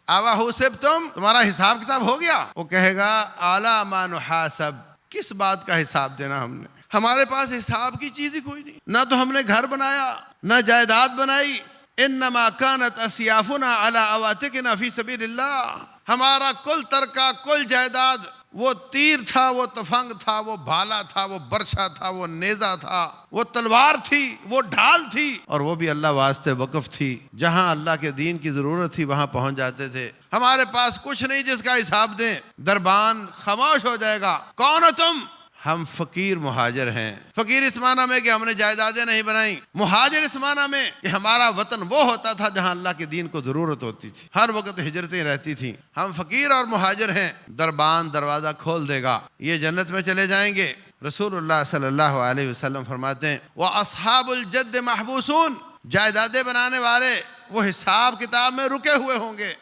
آوا حسبتم، تمہارا حساب کتاب ہو گیا؟ وہ کہے گا اعلی ما نحاسب، کس بات کا حساب دینا ہم نے، ہمارے پاس حساب کی چیز ہی کوئی نہیں، نہ تو ہم نے گھر بنایا نہ جائیداد بنائی، انما كانت اسیافنا علی اواتقنا فی سبیل اللہ، ہمارا کل ترکہ کل جائیداد وہ تیر تھا، وہ تفنگ تھا، وہ بھالا تھا، وہ برچھا تھا، وہ نیزہ تھا، وہ تلوار تھی، وہ ڈھال تھی، اور وہ بھی اللہ واسطے وقف تھی، جہاں اللہ کے دین کی ضرورت تھی وہاں پہنچ جاتے تھے۔ ہمارے پاس کچھ نہیں جس کا حساب دیں۔ دربان خاموش ہو جائے گا، کون ہو تم؟ ہم فقیر مہاجر ہیں۔ فقیر اس معنی میں کہ ہم نے جائیدادیں نہیں بنائیں، مہاجر اس معنی میں کہ ہمارا وطن وہ ہوتا تھا جہاں اللہ کے دین کو ضرورت ہوتی تھی، ہر وقت ہجرتیں رہتی تھیں۔ ہم فقیر اور مہاجر ہیں۔ دربان دروازہ کھول دے گا، یہ جنت میں چلے جائیں گے۔ رسول اللہ صلی اللہ علیہ وسلم فرماتے ہیں وَأَصْحَابُ الْجَدِّ مَحْبُوسُونَ، جائیدادیں بنانے والے وہ حساب کتاب میں رکے ہوئے ہوں گے۔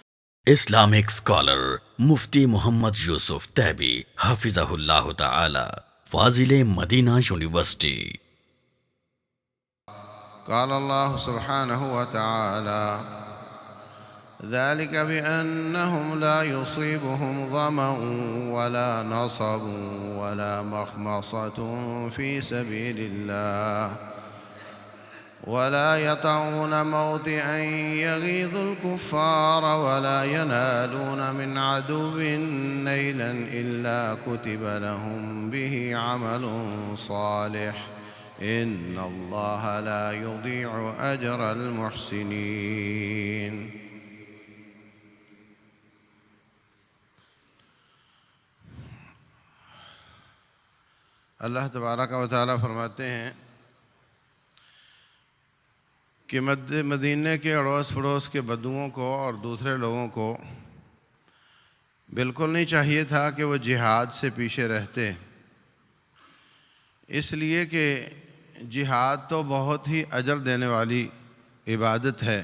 اسلامک اسکالر مفتی محمد یوسف تیبی حفظہ اللہ تعالی، فاضل مدینہ یونیورسٹی۔ قال اللہ سبحانہ وتعالی ذلك بأنهم لا يصيبهم ظمأ ولا نصب ولا مخمصة في سبيل الله ولا يطعون موطئا يغيظ الكفار ولا ينالون من عدو نيلا إلا كتب لهم به عمل صالح إن الله لا يضيع أجر المحسنين۔ اللہ تبارک و تعالیٰ فرماتے ہیں کہ مدینے کے اڑوس پڑوس کے بدوؤں کو اور دوسرے لوگوں کو بالکل نہیں چاہیے تھا کہ وہ جہاد سے پیچھے رہتے، اس لیے کہ جہاد تو بہت ہی اجر دینے والی عبادت ہے۔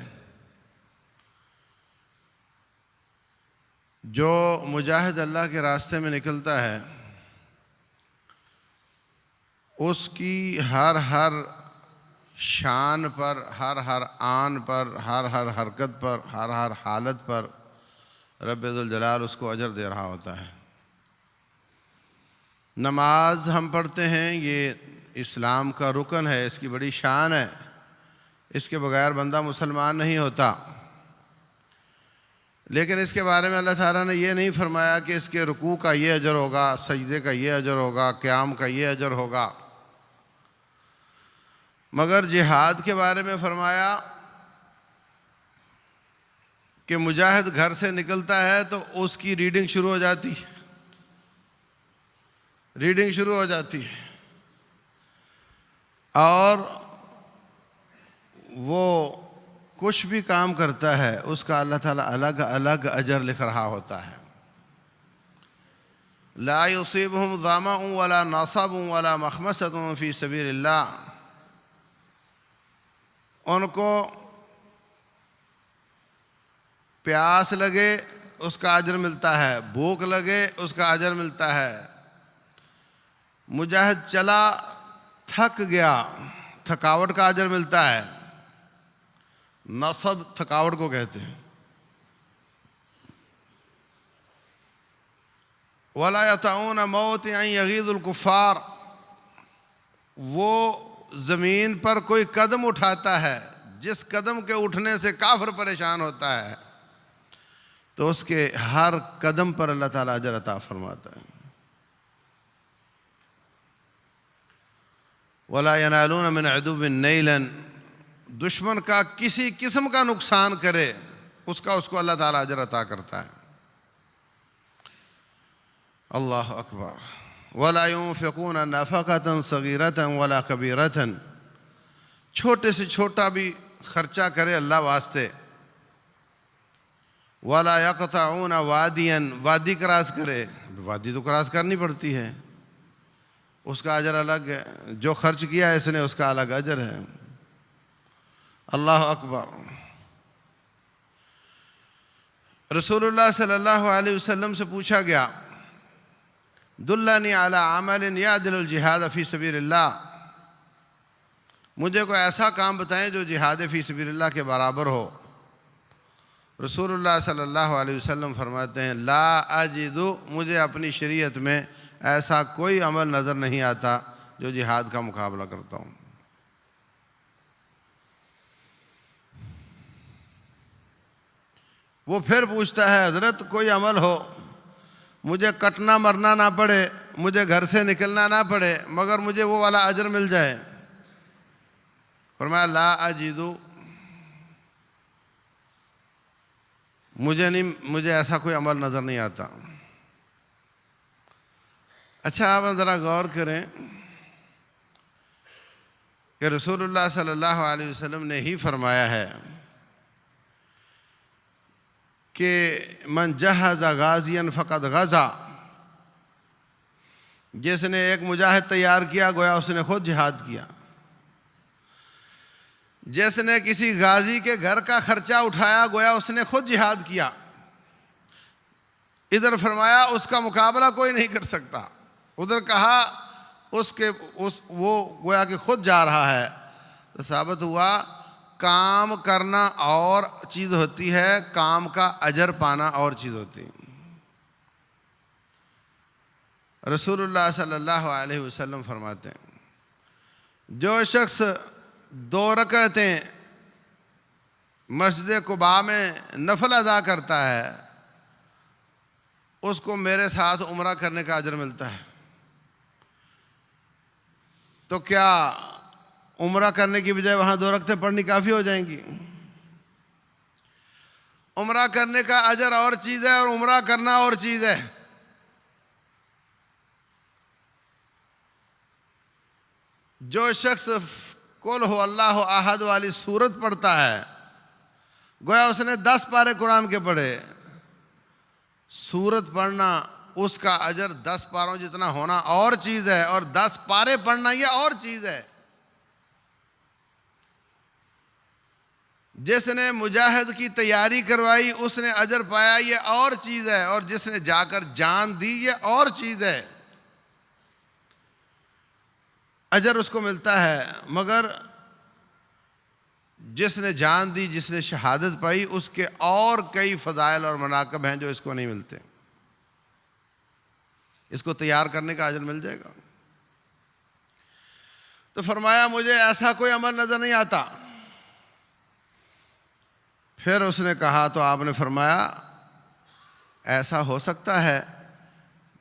جو مجاہد اللہ کے راستے میں نکلتا ہے اس کی ہر شان پر، ہر آن پر، ہر حرکت پر، ہر حالت پر رب ذوالجلال اس کو اجر دے رہا ہوتا ہے۔ نماز ہم پڑھتے ہیں، یہ اسلام کا رکن ہے، اس کی بڑی شان ہے، اس کے بغیر بندہ مسلمان نہیں ہوتا۔ لیکن اس کے بارے میں اللہ تعالیٰ نے یہ نہیں فرمایا کہ اس کے رکوع کا یہ اجر ہوگا، سجدے کا یہ اجر ہوگا، قیام کا یہ اجر ہوگا، مگر جہاد کے بارے میں فرمایا کہ مجاہد گھر سے نکلتا ہے تو اس کی ریڈنگ شروع ہو جاتی ہے اور وہ کچھ بھی کام کرتا ہے اس کا اللہ تعالیٰ الگ الگ اجر لکھ رہا ہوتا ہے۔ لا يصيبهم ظمأ ولا نصب ولا مخمصة في سبيل اللہ، ان کو پیاس لگے اس کا اجر ملتا ہے، بھوک لگے اس کا اجر ملتا ہے۔ مجاہد چلا تھک گیا، تھکاوٹ کا اجر ملتا ہے۔ نصب تھکاوٹ کو کہتے ہیں۔ وَلَا يَطَعُونَ مَوْطِئًا يَغِيظُ الْكُفَّارَ، وہ زمین پر کوئی قدم اٹھاتا ہے جس قدم کے اٹھنے سے کافر پریشان ہوتا ہے تو اس کے ہر قدم پر اللہ تعالیٰ اجر عطا فرماتا ہے۔ وَلَا يَنَالُونَ مِنْ عَدُوٍّ نَيْلًا، دشمن کا کسی قسم کا نقصان کرے اس کو اللہ تعالیٰ اجر عطا کرتا ہے۔ اللہ اکبر۔ وَلَا يُنْفِقُونَ نَفَقَةً صَغِيرَةً وَلَا كَبِيرَةً، چھوٹے سے چھوٹا بھی خرچہ کرے اللہ واسطے۔ وَلَا يَقْطَعُونَ وَادِيًا، وادی کراس کرے، وادی تو کراس کرنی پڑتی ہے، اس کا اجر الگ ہے، جو خرچ کیا ہے اس نے اس کا الگ اجر ہے۔ اللہ اکبر۔ رسول اللہ صلی اللہ علیہ وسلم سے پوچھا گیا دلنی علی عمل یعدل الجہاد فی سبیل اللہ، مجھے کوئی ایسا کام بتائیں جو جہاد فی سبیل اللہ کے برابر ہو۔ رسول اللہ صلی اللہ علیہ وسلم فرماتے ہیں لا اجد، مجھے اپنی شریعت میں ایسا کوئی عمل نظر نہیں آتا جو جہاد کا مقابلہ کرتا ہوں۔ وہ پھر پوچھتا ہے حضرت کوئی عمل ہو، مجھے کٹنا مرنا نہ پڑے، مجھے گھر سے نکلنا نہ پڑے، مگر مجھے وہ والا اجر مل جائے؟ فرمایا لا اجد، مجھے ایسا کوئی عمل نظر نہیں آتا۔ اچھا آپ ذرا غور کریں کہ رسول اللہ صلی اللہ علیہ وسلم نے ہی فرمایا ہے کہ من جہز غازیا فقد غزا، جس نے ایک مجاہد تیار کیا گویا اس نے خود جہاد کیا، جس نے کسی غازی کے گھر کا خرچہ اٹھایا گویا اس نے خود جہاد کیا۔ ادھر فرمایا اس کا مقابلہ کوئی نہیں کر سکتا، ادھر کہا وہ گویا کہ خود جا رہا ہے، تو ثابت ہوا کام کرنا اور چیز ہوتی ہے، کام کا اجر پانا اور چیز ہوتی ہے۔ رسول اللہ صلی اللہ علیہ وسلم فرماتے ہیں جو شخص 2 رکعتیں مسجد قباء میں نفل ادا کرتا ہے اس کو میرے ساتھ عمرہ کرنے کا اجر ملتا ہے۔ تو کیا عمرہ کرنے کی بجائے وہاں 2 رکعتیں پڑھنی کافی ہو جائیں گی؟ عمرہ کرنے کا اجر اور چیز ہے اور عمرہ کرنا اور چیز ہے۔ جو شخص قل هو اللہ احد والی سورت پڑھتا ہے گویا اس نے 10 پارے قرآن کے پڑھے۔ سورت پڑھنا اس کا اجر 10 پاروں جتنا ہونا اور چیز ہے، اور 10 پارے پڑھنا یہ اور چیز ہے۔ جس نے مجاہد کی تیاری کروائی اس نے اجر پایا یہ اور چیز ہے، اور جس نے جا کر جان دی یہ اور چیز ہے۔ اجر اس کو ملتا ہے، مگر جس نے جان دی، جس نے شہادت پائی، اس کے اور کئی فضائل اور مناقب ہیں جو اس کو نہیں ملتے۔ اس کو تیار کرنے کا اجر مل جائے گا۔ تو فرمایا مجھے ایسا کوئی عمل نظر نہیں آتا۔ پھر اس نے کہا تو آپ نے فرمایا ایسا ہو سکتا ہے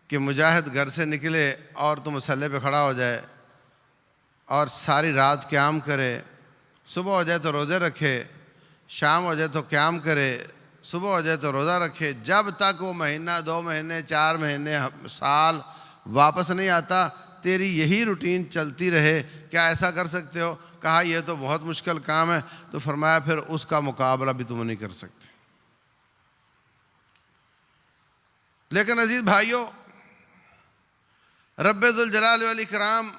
کہ مجاہد گھر سے نکلے اور تو مسلح پہ کھڑا ہو جائے اور ساری رات قیام کرے، صبح ہو جائے تو روزے رکھے، شام ہو جائے تو قیام کرے، صبح ہو جائے تو روزہ رکھے، جب تک وہ مہینہ 2 مہینے 4 مہینے سال واپس نہیں آتا تیری یہی روٹین چلتی رہے، کیا ایسا کر سکتے ہو؟ کہا یہ تو بہت مشکل کام ہے۔ تو فرمایا پھر اس کا مقابلہ بھی تم نہیں کر سکتے۔ لیکن عزیز بھائیوں، رب ذوالجلال والاکرام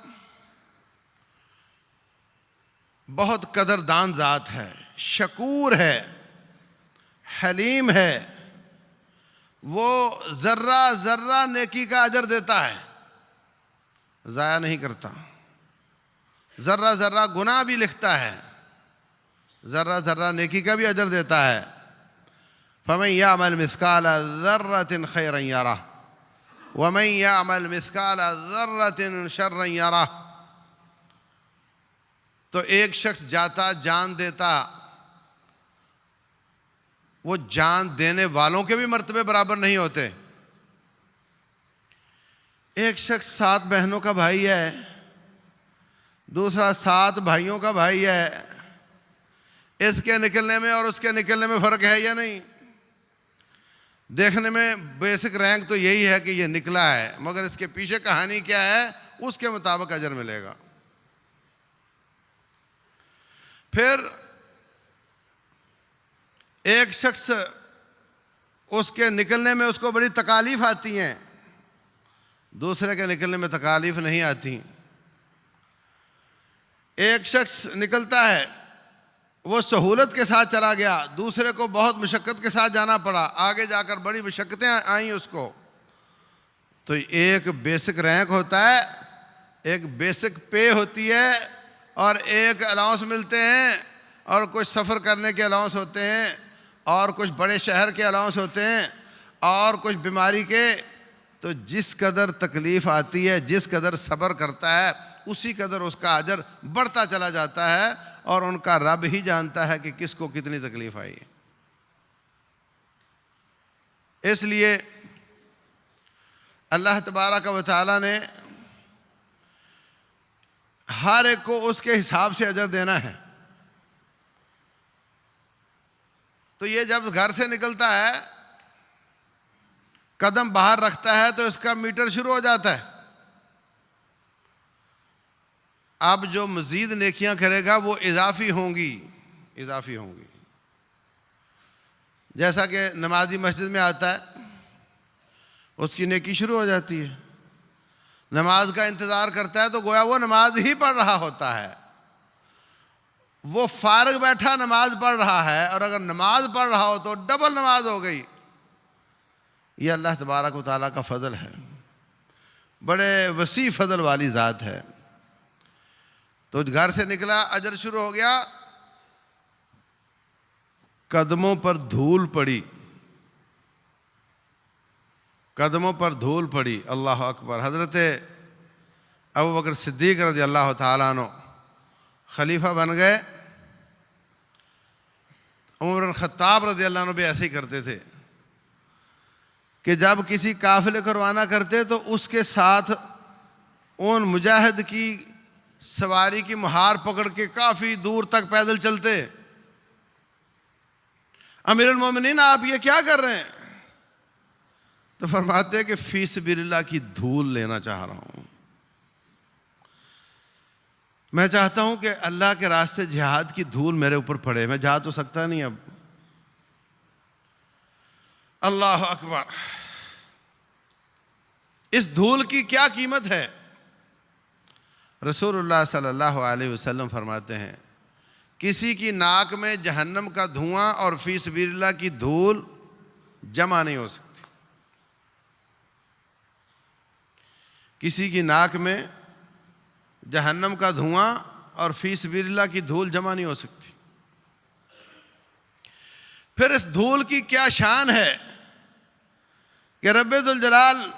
بہت قدردان ذات ہے، شکور ہے، حلیم ہے۔ وہ ذرہ ذرہ نیکی کا اجر دیتا ہے، ضائع نہیں کرتا۔ ذرہ ذرہ گناہ بھی لکھتا ہے، ذرہ ذرہ نیکی کا بھی اجر دیتا ہے۔ فَمَن يَعْمَلْ مِثْقَالَ ذَرَّةٍ خَيْرًا يَرَهُ وَمَن يَعْمَلْ مِثْقَالَ ذَرَّةٍ شَرًّا يَرَهُ۔ تو ایک شخص جاتا جان دیتا، وہ جان دینے والوں کے بھی مرتبے برابر نہیں ہوتے۔ ایک شخص 7 بہنوں کا بھائی ہے، دوسرا 7 بھائیوں کا بھائی ہے، اس کے نکلنے میں اور اس کے نکلنے میں فرق ہے یا نہیں؟ دیکھنے میں بیسک رینک تو یہی ہے کہ یہ نکلا ہے، مگر اس کے پیچھے کہانی کیا ہے اس کے مطابق اجر ملے گا۔ پھر ایک شخص اس کے نکلنے میں اس کو بڑی تکالیف آتی ہیں، دوسرے کے نکلنے میں تکالیف نہیں آتی۔ ایک شخص نکلتا ہے وہ سہولت کے ساتھ چلا گیا، دوسرے کو بہت مشقت کے ساتھ جانا پڑا، آگے جا کر بڑی مشقتیں آئیں اس کو۔ تو ایک بیسک رینک ہوتا ہے، ایک بیسک پے ہوتی ہے، اور ایک الاؤنس ملتے ہیں، اور کچھ سفر کرنے کے الاؤنس ہوتے ہیں، اور کچھ بڑے شہر کے الاؤنس ہوتے ہیں اور کچھ بیماری کے، تو جس قدر تکلیف آتی ہے، جس قدر صبر کرتا ہے، اسی قدر اس کا اجر بڑھتا چلا جاتا ہے، اور ان کا رب ہی جانتا ہے کہ کس کو کتنی تکلیف آئی ہے۔ اس لیے اللہ تبارک و تعالیٰ نے ہر ایک کو اس کے حساب سے اجر دینا ہے۔ تو یہ جب گھر سے نکلتا ہے، قدم باہر رکھتا ہے، تو اس کا میٹر شروع ہو جاتا ہے۔ اب جو مزید نیکیاں کرے گا وہ اضافی ہوں گی، اضافی ہوں گی۔ جیسا کہ نمازی مسجد میں آتا ہے، اس کی نیکی شروع ہو جاتی ہے۔ نماز کا انتظار کرتا ہے تو گویا وہ نماز ہی پڑھ رہا ہوتا ہے، وہ فارغ بیٹھا نماز پڑھ رہا ہے، اور اگر نماز پڑھ رہا ہو تو ڈبل نماز ہو گئی۔ یہ اللہ تبارک و تعالیٰ کا فضل ہے، بڑے وسیع فضل والی ذات ہے۔ تو گھر سے نکلا، اجر شروع ہو گیا، قدموں پر دھول پڑی، قدموں پر دھول پڑی، اللہ اکبر۔ حضرت ابوبکر صدیق رضی اللہ تعالیٰ عنہ خلیفہ بن گئے۔ عمر بن خطاب رضی اللہ عنہ بھی ایسے ہی کرتے تھے کہ جب کسی قافلے کو روانہ کرتے تو اس کے ساتھ ان مجاہد کی سواری کی مہار پکڑ کے کافی دور تک پیدل چلتے۔ امیر المومنین آپ یہ کیا کر رہے ہیں؟ تو فرماتے ہیں کہ فی سبیل اللہ کی دھول لینا چاہ رہا ہوں، میں چاہتا ہوں کہ اللہ کے راستے جہاد کی دھول میرے اوپر پڑے، میں جا تو سکتا نہیں اب۔ اللہ اکبر۔ اس دھول کی کیا قیمت ہے؟ رسول اللہ صلی اللہ علیہ وسلم فرماتے ہیں کسی کی ناک میں جہنم کا دھواں اور فی سبیل اللہ کی دھول جمع نہیں ہو سکتی۔ کسی کی ناک میں جہنم کا دھواں اور فی سبیل اللہ کی دھول جمع نہیں ہو سکتی۔ پھر اس دھول کی کیا شان ہے کہ رب ذوالجلال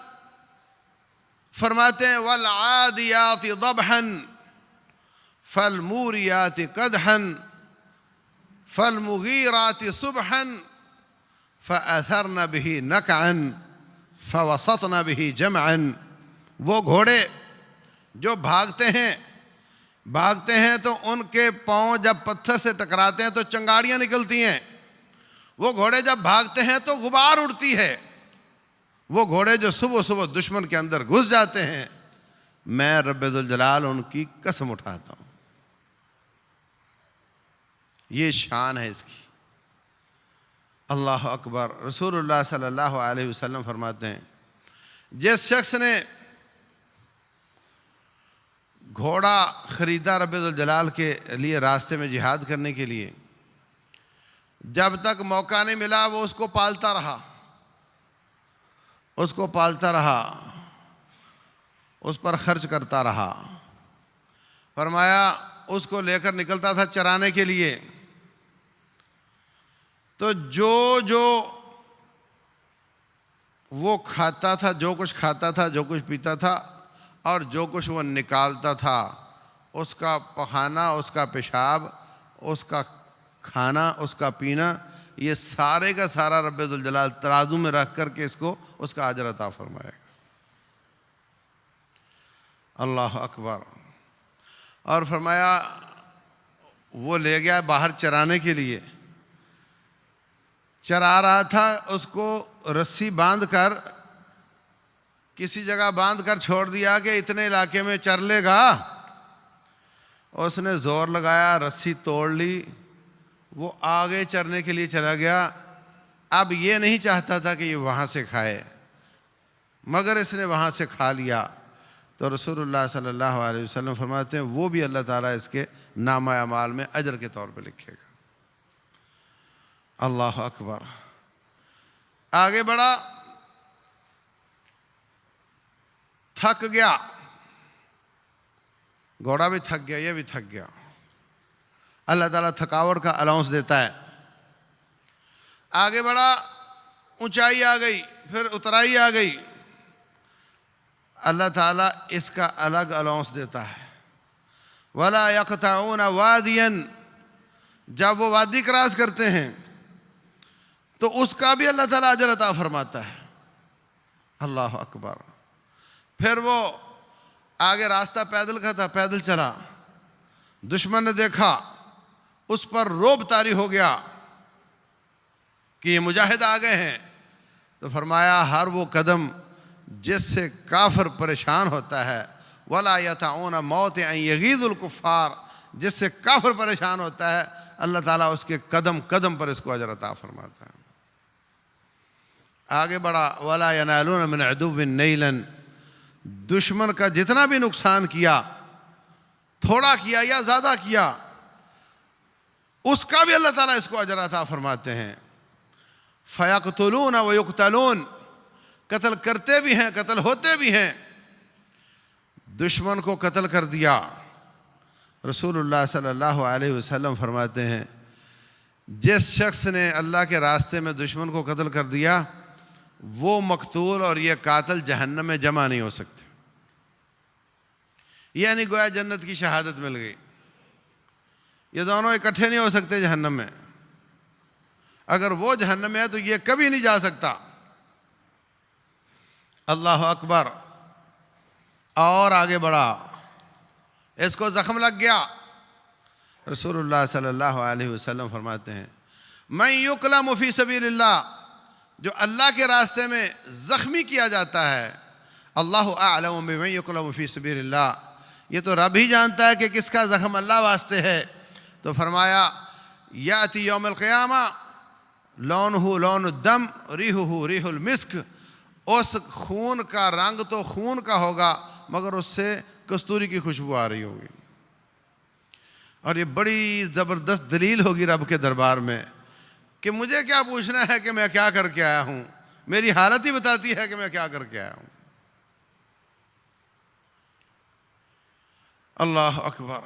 فرماتے ہیں وَالْعَادِيَاتِ ضَبْحًا فَالْمُورِيَاتِ قَدْحًا فَالْمُغِيرَاتِ صُبْحًا فَأَثَرْنَ بِهِ نَقْعًا فَوَسَطْنَ بِهِ جَمْعًا۔ وہ گھوڑے جو بھاگتے ہیں تو ان کے پاؤں جب پتھر سے ٹکراتے ہیں تو چنگاڑیاں نکلتی ہیں۔ وہ گھوڑے جب بھاگتے ہیں تو غبار اڑتی ہے۔ وہ گھوڑے جو صبح صبح دشمن کے اندر گھس جاتے ہیں، میں رب ذوالجلال ان کی قسم اٹھاتا ہوں۔ یہ شان ہے اس کی۔ اللہ اکبر۔ رسول اللہ صلی اللہ علیہ وسلم فرماتے ہیں جس شخص نے گھوڑا خریدا رب ذوالجلال کے لیے راستے میں جہاد کرنے کے لیے، جب تک موقع نہیں ملا وہ اس کو پالتا رہا، اس کو پالتا رہا، اس پر خرچ کرتا رہا۔ فرمایا اس کو لے کر نکلتا تھا چرانے کے لیے، تو جو وہ کھاتا تھا، جو کچھ کھاتا تھا، جو کچھ پیتا تھا، اور جو کچھ وہ نکالتا تھا، اس کا پخانہ، اس کا پیشاب، اس کا کھانا، اس کا پینا، یہ سارے کا سارا رب ذوالجلال ترازو میں رکھ کر کے اس کا اجر عطا فرمائے گا۔ اللہ اکبر۔ اور فرمایا وہ لے گیا باہر چرانے کے لیے، چرا رہا تھا، اس کو رسی باندھ کر کسی جگہ باندھ کر چھوڑ دیا کہ اتنے علاقے میں چر لے گا۔ اس نے زور لگایا، رسی توڑ لی، وہ آگے چرنے کے لیے چلا گیا۔ اب یہ نہیں چاہتا تھا کہ یہ وہاں سے کھائے، مگر اس نے وہاں سے کھا لیا۔ تو رسول اللہ صلی اللہ علیہ وسلم فرماتے ہیں وہ بھی اللہ تعالیٰ اس کے نامہ اعمال میں اجر کے طور پہ لکھے گا۔ اللہ اکبر۔ آگے بڑھا، تھک گیا، گھوڑا بھی تھک گیا، یہ بھی تھک گیا۔ اللہ تعالیٰ تھکاوٹ کا الاؤنس دیتا ہے۔ آگے بڑھا، اونچائی آ گئی، پھر اترائی آ گئی، اللہ تعالیٰ اس کا الگ الاؤنس دیتا ہے۔ وَلَا يَقْطَعُونَ وَادِيًا، جب وہ وادی کراس کرتے ہیں تو اس کا بھی اللہ تعالیٰ اجر عطا فرماتا ہے۔ اللہ اکبر۔ پھر وہ آگے راستہ پیدل کا تھا، پیدل چلا، دشمن نے دیکھا، اس پر رعب طاری ہو گیا کہ یہ مجاہد آ گئے ہیں، تو فرمایا ہر وہ قدم جس سے کافر پریشان ہوتا ہے، وَلَا يَطَعُونَ مَوْطِئًا يَغِيظُ الْكُفَّارَ، جس سے کافر پریشان ہوتا ہے، اللہ تعالیٰ اس کے قدم قدم پر اس کو اجر عطا فرماتا ہے۔ آگے بڑھا، وَلَا يَنَالُونَ مِنْ عَدُوٍّ نَيْلًا، دشمن کا جتنا بھی نقصان کیا، تھوڑا کیا یا زیادہ کیا، اس کا بھی اللہ تعالیٰ اس کو اجر عطا فرماتے ہیں۔ فَيَقْتُلُونَ وَيُقْتَلُونَ، قتل کرتے بھی ہیں، قتل ہوتے بھی ہیں۔ دشمن کو قتل کر دیا، رسول اللہ صلی اللہ علیہ وسلم فرماتے ہیں جس شخص نے اللہ کے راستے میں دشمن کو قتل کر دیا، وہ مقتول اور یہ قاتل جہنم میں جمع نہیں ہو سکتے، یعنی گویا جنت کی شہادت مل گئی۔ یہ دونوں اکٹھے نہیں ہو سکتے جہنم میں، اگر وہ جہنم میں ہے تو یہ کبھی نہیں جا سکتا۔ اللہ اکبر۔ اور آگے بڑھا، اس کو زخم لگ گیا، رسول اللہ صلی اللہ علیہ وسلم فرماتے ہیں من یقلم فی سبیل اللہ، جو اللہ کے راستے میں زخمی کیا جاتا ہے، اللہ اعلم بمن یقلم فی سبیل اللہ، یہ تو رب ہی جانتا ہے کہ کس کا زخم اللہ واسطے ہے۔ تو فرمایا یاتی یوم القیامہ لونہ لون الدم ریحہ ریح المسک، اس خون کا رنگ تو خون کا ہوگا مگر اس سے کستوری کی خوشبو آ رہی ہوگی۔ اور یہ بڑی زبردست دلیل ہوگی رب کے دربار میں کہ مجھے کیا پوچھنا ہے کہ میں کیا کر کے آیا ہوں، میری حالت ہی بتاتی ہے کہ میں کیا کر کے آیا ہوں۔ اللہ اکبر۔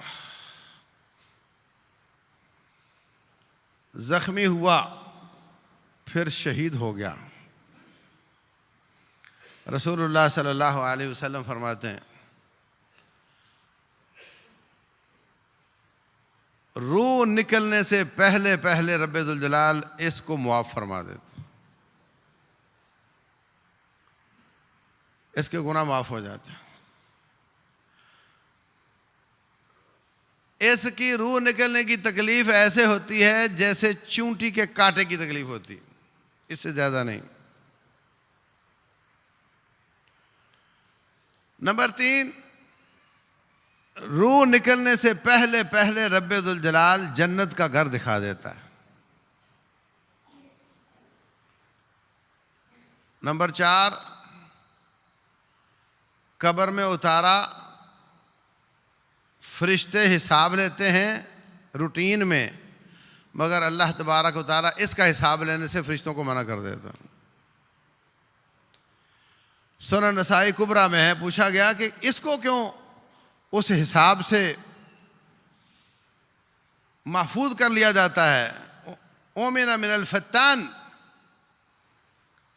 زخمی ہوا، پھر شہید ہو گیا۔ رسول اللہ صلی اللہ علیہ وسلم فرماتے ہیں روح نکلنے سے پہلے پہلے رب ذوالجلال اس کو معاف فرما دیتے، اس کے گناہ معاف ہو جاتے ہیں۔ اس کی روح نکلنے کی تکلیف ایسے ہوتی ہے جیسے چونٹی کے کانٹے کی تکلیف ہوتی، اس سے زیادہ نہیں۔ نمبر 3، روح نکلنے سے پہلے پہلے رب ذوالجلال جنت کا گھر دکھا دیتا ہے۔ نمبر 4، قبر میں اتارا، فرشتے حساب لیتے ہیں روٹین میں، مگر اللہ تبارک و تعالیٰ اس کا حساب لینے سے فرشتوں کو منع کر دیتا۔ سنن نسائی کبریٰ میں ہے، پوچھا گیا کہ اس کو کیوں اس حساب سے محفوظ کر لیا جاتا ہے؟ اومن من الفتان،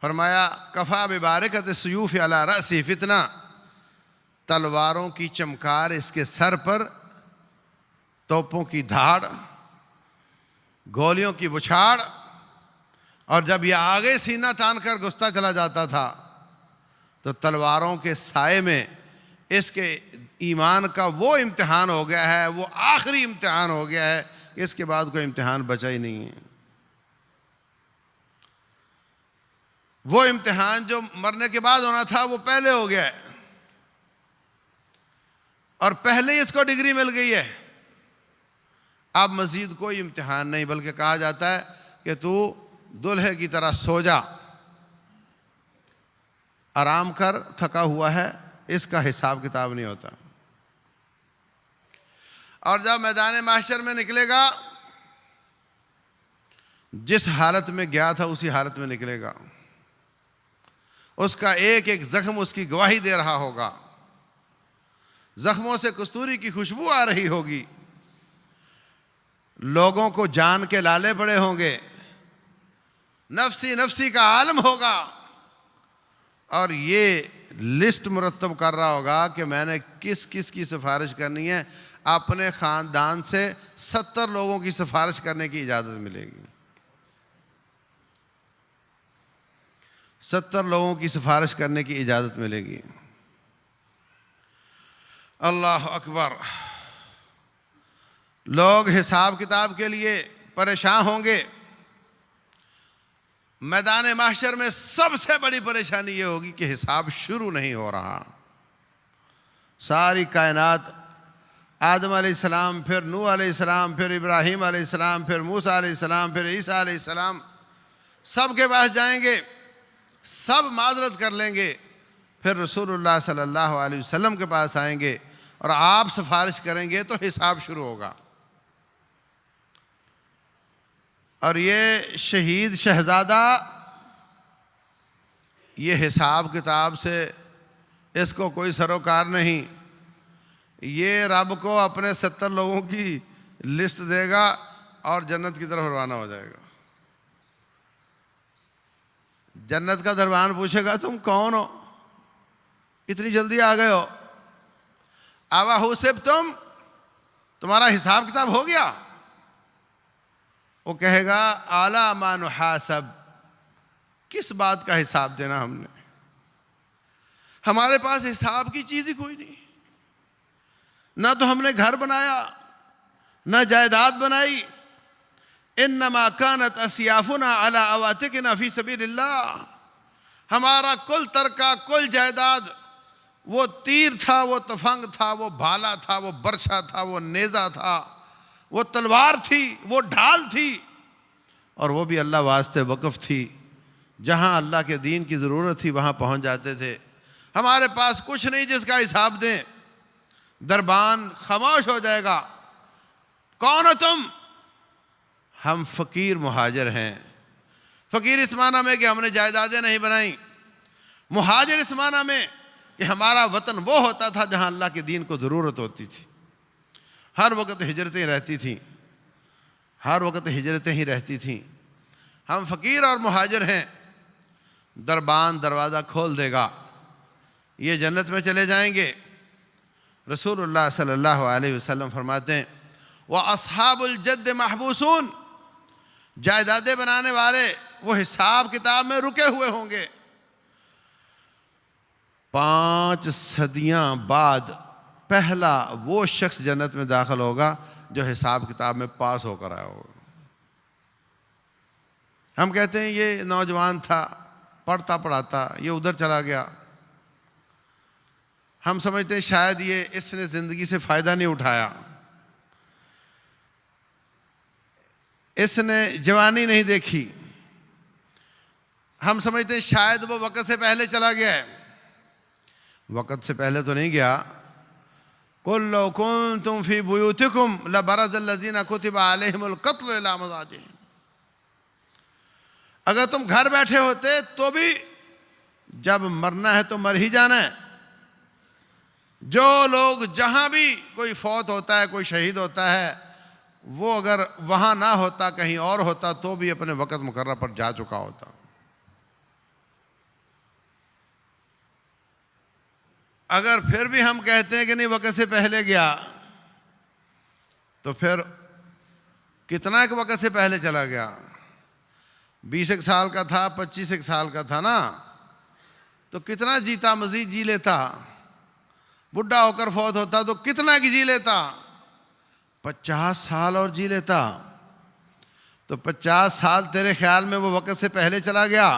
فرمایا کفا ببارکت السیوف علی رأسی فتنہ، تلواروں کی چمکار اس کے سر پر، توپوں کی دھاڑ، گولیوں کی بچھاڑ، اور جب یہ آگے سینہ تان کر گھستا چلا جاتا تھا تو تلواروں کے سائے میں اس کے ایمان کا وہ امتحان ہو گیا ہے، وہ آخری امتحان ہو گیا ہے، اس کے بعد کوئی امتحان بچا ہی نہیں ہے۔ وہ امتحان جو مرنے کے بعد ہونا تھا وہ پہلے ہو گیا ہے، اور پہلے ہی اس کو ڈگری مل گئی ہے۔ اب مزید کوئی امتحان نہیں، بلکہ کہا جاتا ہے کہ تو دلہے کی طرح سو جا، آرام کر، تھکا ہوا ہے، اس کا حساب کتاب نہیں ہوتا۔ اور جب میدان محشر میں نکلے گا، جس حالت میں گیا تھا اسی حالت میں نکلے گا، اس کا ایک ایک زخم اس کی گواہی دے رہا ہوگا، زخموں سے کستوری کی خوشبو آ رہی ہوگی، لوگوں کو جان کے لالے پڑے ہوں گے، نفسی نفسی کا عالم ہوگا، اور یہ لسٹ مرتب کر رہا ہوگا کہ میں نے کس کس کی سفارش کرنی ہے. اپنے خاندان سے 70 لوگوں کی سفارش کرنے کی اجازت ملے گی. 70 لوگوں کی سفارش کرنے کی اجازت ملے گی. اللہ اکبر. لوگ حساب کتاب کے لیے پریشان ہوں گے. میدان محشر میں سب سے بڑی پریشانی یہ ہوگی کہ حساب شروع نہیں ہو رہا. ساری کائنات، آدم علیہ السلام، پھر نوح علیہ السلام، پھر ابراہیم علیہ السلام، پھر موسیٰ علیہ السلام، پھر عیسیٰ علیہ السلام، سب کے پاس جائیں گے، سب معذرت کر لیں گے. پھر رسول اللہ صلی اللہ علیہ وسلم کے پاس آئیں گے اور آپ سفارش کریں گے تو حساب شروع ہوگا. اور یہ شہید شہزادہ، یہ حساب کتاب سے اس کو کوئی سروکار نہیں. یہ رب کو اپنے 70 لوگوں کی لسٹ دے گا اور جنت کی طرف روانہ ہو جائے گا. جنت کا دربان پوچھے گا تم کون ہو، اتنی جلدی آ گئے ہو؟ آوا حسبتم، تمہارا حساب کتاب ہو گیا؟ وہ کہے گا اعلیٰ ما نحاسب، کس بات کا حساب دینا ہم نے، ہمارے پاس حساب کی چیز ہی کوئی نہیں. نہ تو ہم نے گھر بنایا، نہ جائیداد بنائی. انما كانت اسیافنا علی اواتقنا فی سبیل اللہ. ہمارا کل ترکہ، کل جائیداد، وہ تیر تھا، وہ تفنگ تھا، وہ بھالا تھا، وہ برچھا تھا، وہ نیزہ تھا، وہ تلوار تھی، وہ ڈھال تھی، اور وہ بھی اللہ واسطے وقف تھی. جہاں اللہ کے دین کی ضرورت تھی وہاں پہنچ جاتے تھے. ہمارے پاس کچھ نہیں جس کا حساب دیں. دربان خاموش ہو جائے گا. کون ہو تم؟ ہم فقیر مہاجر ہیں. فقیر اس معنی میں کہ ہم نے جائیدادیں نہیں بنائیں. مہاجر اس معنی میں کہ ہمارا وطن وہ ہوتا تھا جہاں اللہ کے دین کو ضرورت ہوتی تھی. ہر وقت ہجرتیں رہتی تھیں، ہر وقت ہجرتیں ہی رہتی تھیں. ہم فقیر اور مہاجر ہیں. دربان دروازہ کھول دے گا، یہ جنت میں چلے جائیں گے. رسول اللہ صلی اللہ علیہ وسلم فرماتے ہیں وَأَصْحَابُ الْجَدِّ مَحْبُوسُونَ، جائیدادیں بنانے والے وہ حساب کتاب میں رکے ہوئے ہوں گے. 5 صدیاں بعد پہلا وہ شخص جنت میں داخل ہوگا جو حساب کتاب میں پاس ہو کر آیا ہوگا. ہم کہتے ہیں یہ نوجوان تھا، پڑھتا پڑھاتا، یہ ادھر چلا گیا. ہم سمجھتے ہیں شاید یہ اس نے زندگی سے فائدہ نہیں اٹھایا، اس نے جوانی نہیں دیکھی. ہم سمجھتے ہیں شاید وہ وقت سے پہلے چلا گیا ہے. وقت سے پہلے تو نہیں گیا. قُلْ لَوْ كُنْتُمْ فِي بُيُوتِكُمْ لَبَرَزَ الَّذِينَ كُتِبَ عَلَيْهِمُ الْقَتْلُ إِلَىٰ مَضَاجِعِهِمْ. اگر تم گھر بیٹھے ہوتے تو بھی جب مرنا ہے تو مر ہی جانا ہے. جو لوگ جہاں بھی کوئی فوت ہوتا ہے، کوئی شہید ہوتا ہے، وہ اگر وہاں نہ ہوتا، کہیں اور ہوتا، تو بھی اپنے وقت مقررہ پر جا چکا ہوتا. اگر پھر بھی ہم کہتے ہیں کہ نہیں وقت سے پہلے گیا، تو پھر کتنا ایک وقت سے پہلے چلا گیا؟ 20 سال کا تھا، 25 سال کا تھا نا، تو کتنا جیتا، مزید جی لیتا. بڈھا ہو کر فوت ہوتا تو کتنا کی جی لیتا؟ 50 سال اور جی لیتا. تو 50 سال تیرے خیال میں وہ وقت سے پہلے چلا گیا،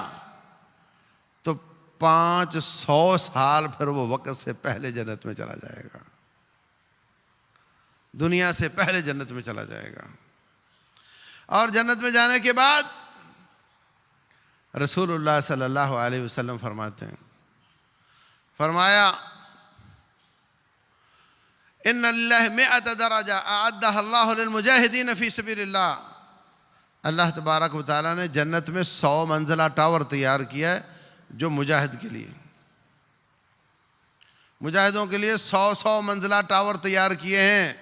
تو 500 سال پھر وہ وقت سے پہلے جنت میں چلا جائے گا، دنیا سے پہلے جنت میں چلا جائے گا. اور جنت میں جانے کے بعد رسول اللہ صلی اللہ علیہ وسلم فرماتے ہیں، فرمایا ان اللہ 100 درجہ اعدها اللہ للمجاہدین فی سبیل اللہ. اللہ تبارک و تعالیٰ نے جنت میں 100 منزلہ ٹاور تیار کیا ہے جو مجاہد کے لیے، مجاہدوں کے لیے 100 منزلہ ٹاور تیار کیے ہیں.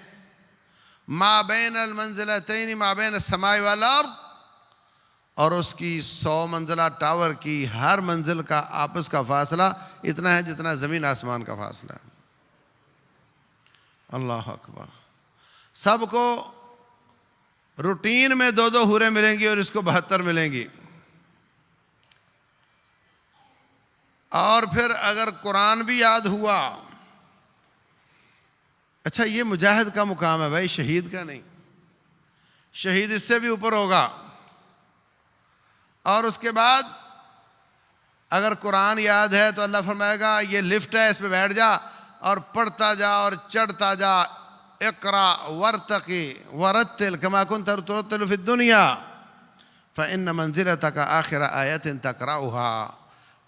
ما بین المنزلتین ما بین السماء والارض اور اس کی 100 منزلہ ٹاور کی ہر منزل کا آپس کا فاصلہ اتنا ہے جتنا زمین آسمان کا فاصلہ ہے۔ اللہ اکبر۔ سب کو روٹین میں 2 حوریں ملیں گی اور اس کو 72 ملیں گی۔ اور پھر اگر قرآن بھی یاد ہوا، اچھا یہ مجاہد کا مقام ہے بھائی، شہید کا نہیں، شہید اس سے بھی اوپر ہوگا۔ اور اس کے بعد اگر قرآن یاد ہے تو اللہ فرمائے گا یہ لفٹ ہے، اس پہ بیٹھ جا اور پڑھتا جا اور چڑھتا جا، اقرا ورتقی ورتل کما کنت ترتل فی الدنیا فإن منزلتک آخر آیت تقرأها۔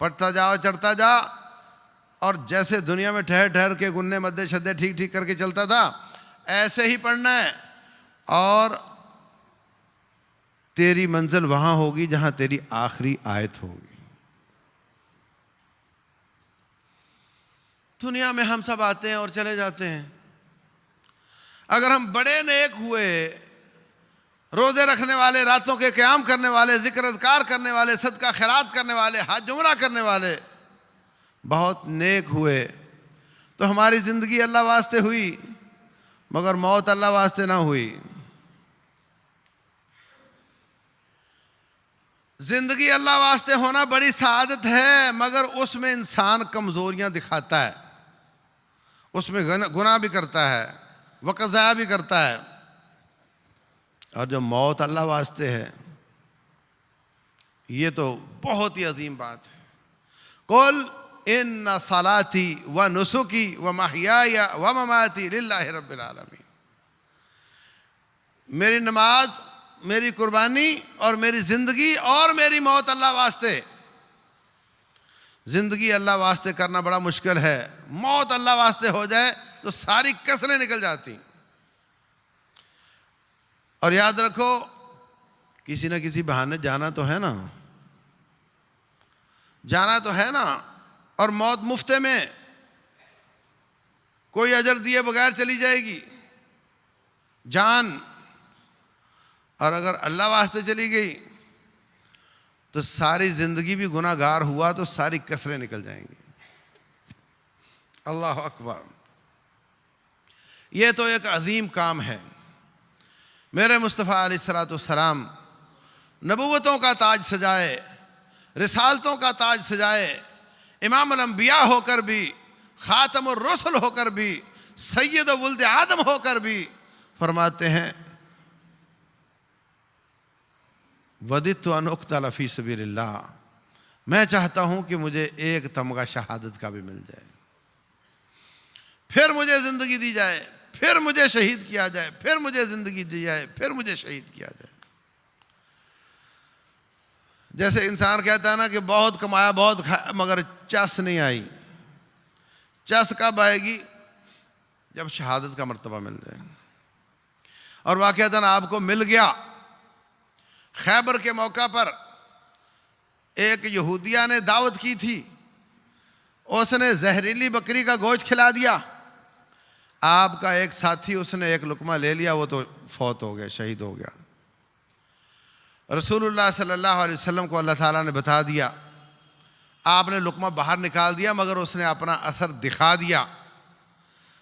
پڑھتا جا اور چڑھتا جا، اور جیسے دنیا میں ٹھہر ٹھہر کے گنے مدے شدے ٹھیک ٹھیک کر کے چلتا تھا ایسے ہی پڑھنا ہے، اور تیری منزل وہاں ہوگی جہاں تیری آخری آیت ہوگی۔ دنیا میں ہم سب آتے ہیں اور چلے جاتے ہیں، اگر ہم بڑے نیک ہوئے، روزے رکھنے والے، راتوں کے قیام کرنے والے، ذکر اذکار کرنے والے، صدقہ خیرات کرنے والے، حج عمرہ کرنے والے، بہت نیک ہوئے، تو ہماری زندگی اللہ واسطے ہوئی، مگر موت اللہ واسطے نہ ہوئی۔ زندگی اللہ واسطے ہونا بڑی سعادت ہے، مگر اس میں انسان کمزوریاں دکھاتا ہے، اس میں گناہ بھی کرتا ہے، وقت ضائع بھی کرتا ہے۔ اور جو موت اللہ واسطے ہے یہ تو بہت ہی عظیم بات ہے۔ قل ان صلاتی و نسکی و محیای و مماتی للہ رب العالمین، میری نماز، میری قربانی اور میری زندگی اور میری موت اللہ واسطے۔ زندگی اللہ واسطے کرنا بڑا مشکل ہے، موت اللہ واسطے ہو جائے تو ساری کسریں نکل جاتی۔ اور یاد رکھو کسی نہ کسی بہانے جانا تو ہے نا، جانا تو ہے نا، اور موت مفتے میں، کوئی اجل دیے بغیر چلی جائے گی جان، اور اگر اللہ واسطے چلی گئی تو ساری زندگی بھی گناہ گار ہوا تو ساری کسریں نکل جائیں گی۔ اللہ اکبر۔ یہ تو ایک عظیم کام ہے۔ میرے مصطفیٰ علیہ الصلوۃ والسلام نبوتوں کا تاج سجائے، رسالتوں کا تاج سجائے، امام الانبیاء ہو کر بھی، خاتم الرسل ہو کر بھی، سید ولد آدم ہو کر بھی فرماتے ہیں وَدِدْتُ أَنْ أُقْتَلَ فِي سَبِيلِ اللَّهِ، میں چاہتا ہوں کہ مجھے ایک تمغہ شہادت کا بھی مل جائے، پھر مجھے زندگی دی جائے، پھر مجھے شہید کیا جائے، پھر مجھے زندگی دی جائے، پھر مجھے شہید کیا جائے۔ جیسے انسان کہتا ہے نا کہ بہت کمایا، بہت کھایا، مگر چس نہیں آئی۔ چس کب آئے گی؟ جب شہادت کا مرتبہ مل جائے۔ اور واقعتاً آپ کو مل گیا۔ خیبر کے موقع پر ایک یہودیہ نے دعوت کی تھی، اس نے زہریلی بکری کا گوشت کھلا دیا، آپ کا ایک ساتھی اس نے ایک لقمہ لے لیا، وہ تو فوت ہو گیا، شہید ہو گیا۔ رسول اللہ صلی اللہ علیہ وسلم کو اللہ تعالیٰ نے بتا دیا، آپ نے لقمہ باہر نکال دیا مگر اس نے اپنا اثر دکھا دیا۔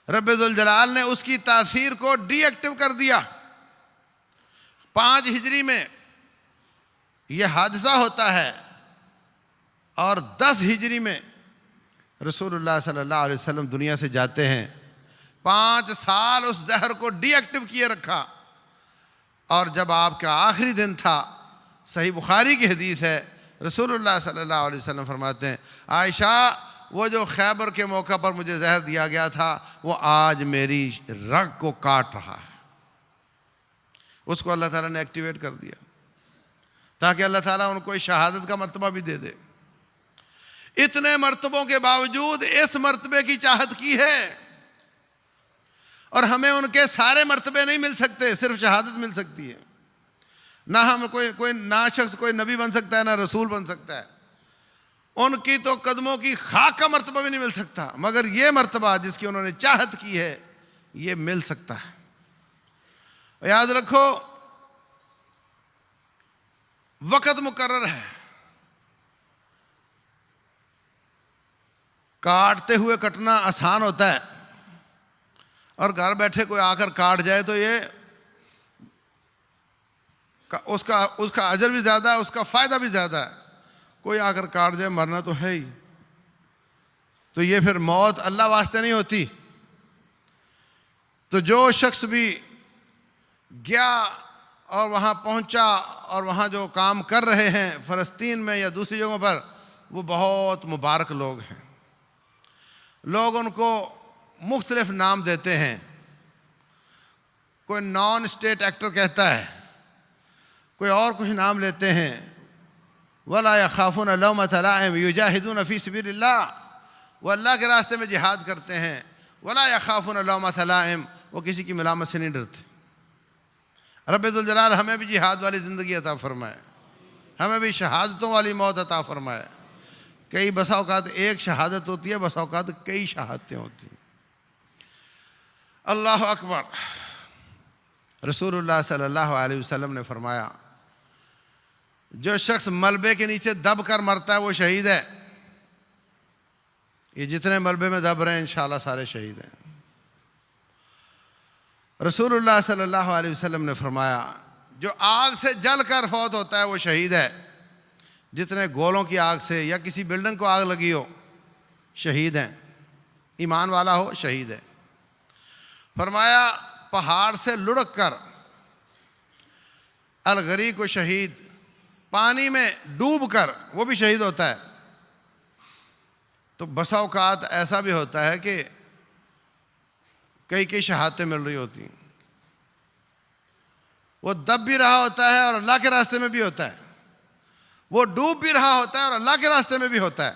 رب ذوالجلال نے اس کی تاثیر کو ڈی ایکٹیو کر دیا۔ 5 ہجری میں یہ حادثہ ہوتا ہے، اور 10 ہجری میں رسول اللہ صلی اللہ علیہ وسلم دنیا سے جاتے ہیں۔ 5 سال اس زہر کو ڈی ایکٹیو کیے رکھا، اور جب آپ کا آخری دن تھا، صحیح بخاری کی حدیث ہے، رسول اللہ صلی اللہ علیہ وسلم فرماتے ہیں عائشہ، وہ جو خیبر کے موقع پر مجھے زہر دیا گیا تھا وہ آج میری رگ کو کاٹ رہا ہے۔ اس کو اللہ تعالیٰ نے ایکٹیویٹ کر دیا تاکہ اللہ تعالیٰ ان کو شہادت کا مرتبہ بھی دے دے۔ اتنے مرتبوں کے باوجود اس مرتبے کی چاہت کی ہے، اور ہمیں ان کے سارے مرتبے نہیں مل سکتے، صرف شہادت مل سکتی ہے۔ نہ ہم نہ شخص کوئی نبی بن سکتا ہے، نہ رسول بن سکتا ہے، ان کی تو قدموں کی خاک کا مرتبہ بھی نہیں مل سکتا، مگر یہ مرتبہ جس کی انہوں نے چاہت کی ہے یہ مل سکتا ہے۔ یاد رکھو وقت مقرر ہے. کاٹتے ہوئے کٹنا آسان ہوتا ہے، اور گھر بیٹھے کوئی آ کر کاٹ جائے تو یہ اس کا اجر بھی زیادہ ہے، اس کا فائدہ بھی زیادہ ہے. کوئی آ کر کاٹ جائے، مرنا تو ہے ہی. تو یہ پھر موت اللہ واسطے نہیں ہوتی. تو جو شخص بھی گیا اور وہاں پہنچا اور وہاں جو کام کر رہے ہیں فلسطین میں یا دوسری جگہوں پر، وہ بہت مبارک لوگ ہیں. لوگ ان کو مختلف نام دیتے ہیں. کوئی نان اسٹیٹ ایکٹر کہتا ہے، کوئی اور کچھ نام لیتے ہیں. وَلَا يَخَافُونَ لَوْمَةَ لَائِمٍ يُجَاهِدُونَ فِي سَبِيلِ اللَّهِ، وہ اللہ کے راستے میں جہاد کرتے ہیں. وَلَا يَخَافُونَ لَوْمَةَ لَائِمٍ، وہ کسی کی ملامت سے نہیں ڈرتے. رب ذوالجلال ہمیں بھی جہاد والی زندگی عطا فرمائے، ہمیں بھی شہادتوں والی موت عطا فرمائے. کئی بسا اوقات ایک شہادت ہوتی ہے، بسا اوقات کئی شہادتیں ہوتی ہیں. اللہ اکبر. رسول اللہ صلی اللہ علیہ وسلم نے فرمایا، جو شخص ملبے کے نیچے دب کر مرتا ہے وہ شہید ہے. یہ جتنے ملبے میں دب رہے ہیں انشاءاللہ سارے شہید ہیں. رسول اللہ صلی اللہ علیہ وسلم نے فرمایا، جو آگ سے جل کر فوت ہوتا ہے وہ شہید ہے. جتنے گولوں کی آگ سے یا کسی بلڈنگ کو آگ لگی ہو، شہید ہیں. ایمان والا ہو، شہید ہے. فرمایا پہاڑ سے لڑک کر الغریق و شہید، پانی میں ڈوب کر وہ بھی شہید ہوتا ہے. تو بسا اوقات ایسا بھی ہوتا ہے کہ کئی شہادتیں مل رہی ہوتی ہیں. وہ دب بھی رہا ہوتا ہے اور اللہ کے راستے میں بھی ہوتا ہے، وہ ڈوب بھی رہا ہوتا ہے اور اللہ کے راستے میں بھی ہوتا ہے.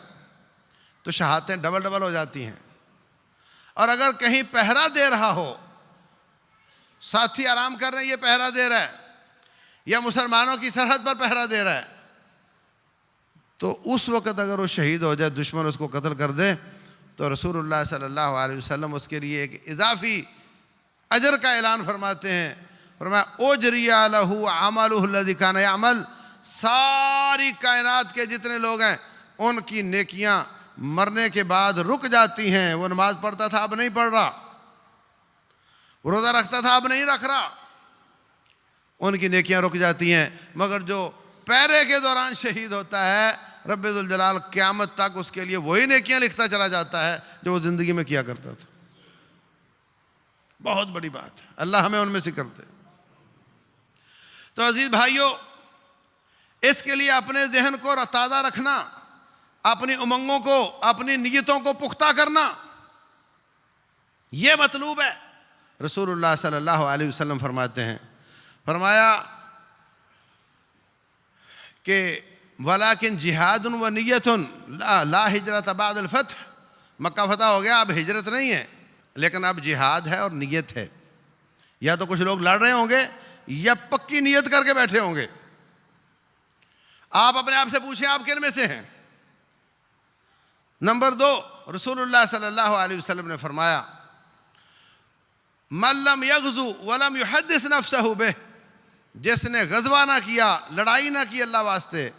تو شہادتیں ڈبل ڈبل ہو جاتی ہیں. اور اگر کہیں پہرا دے رہا ہو، ساتھی آرام کر رہے ہیں، یہ پہرا دے رہا ہے، یا مسلمانوں کی سرحد پر پہرا دے رہا ہے، تو اس وقت اگر وہ شہید ہو جائے، دشمن اس کو قتل کر دے، تو رسول اللہ صلی اللہ علیہ وسلم اس کے لیے ایک اضافی اجر کا اعلان فرماتے ہیں. فرمایا اجری لہ عملہ الذی کان یعمل، ساری کائنات کے جتنے لوگ ہیں ان کی نیکیاں مرنے کے بعد رک جاتی ہیں. وہ نماز پڑھتا تھا اب نہیں پڑھ رہا، روزہ رکھتا تھا اب نہیں رکھ رہا، ان کی نیکیاں رک جاتی ہیں. مگر جو پہرے کے دوران شہید ہوتا ہے، رب ذوالجلال قیامت تک اس کے لیے وہی نیکیاں لکھتا چلا جاتا ہے جو وہ زندگی میں کیا کرتا تھا. بہت بڑی بات ہے، اللہ ہمیں ان میں سے کر دے. تو عزیز بھائیوں، اس کے لیے اپنے ذہن کو تازہ رکھنا، اپنی امنگوں کو، اپنی نیتوں کو پختہ کرنا، یہ مطلوب ہے. رسول اللہ صلی اللہ علیہ وسلم فرماتے ہیں، فرمایا کہ وَلَكِنْ جِهَادٌ وَنِيَّةٌ لا ہجرت بعد الفتح. مکہ فتح ہو گیا، اب ہجرت نہیں ہے، لیکن اب جہاد ہے اور نیت ہے. یا تو کچھ لوگ لڑ رہے ہوں گے یا پکی نیت کر کے بیٹھے ہوں گے. آپ اپنے آپ سے پوچھیں آپ کن میں سے ہیں. نمبر 2، رسول اللہ صلی اللہ علیہ وسلم نے فرمایا، مَن لَمْ يَغْزُ وَلَمْ يُحَدِّثْ نَفْسَهُ بِهِ، جس نے غزوہ نہ کیا، لڑائی نہ کی اللہ واسطے،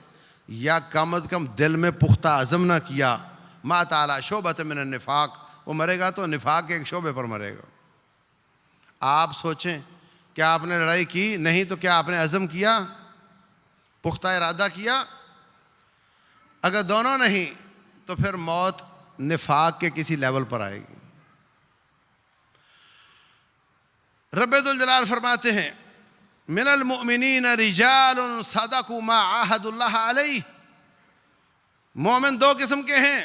یا کم از کم دل میں پختہ عزم نہ کیا، مَاتَ عَلَىٰ شُعْبَةٍ مِّنَ النِّفَاقِ، وہ مرے گا تو نفاق کے ایک شعبے پر مرے گا. آپ سوچیں، کیا آپ نے لڑائی کی؟ نہیں تو کیا آپ نے عزم کیا، پختہ ارادہ کیا؟ اگر دونوں نہیں تو پھر موت نفاق کے کسی لیول پر آئے گی. رب ذوالجلال فرماتے ہیں، من المؤمنین رجال صدقوا ما عاہدوا اللہ علیہ. مومن 2 قسم کے ہیں،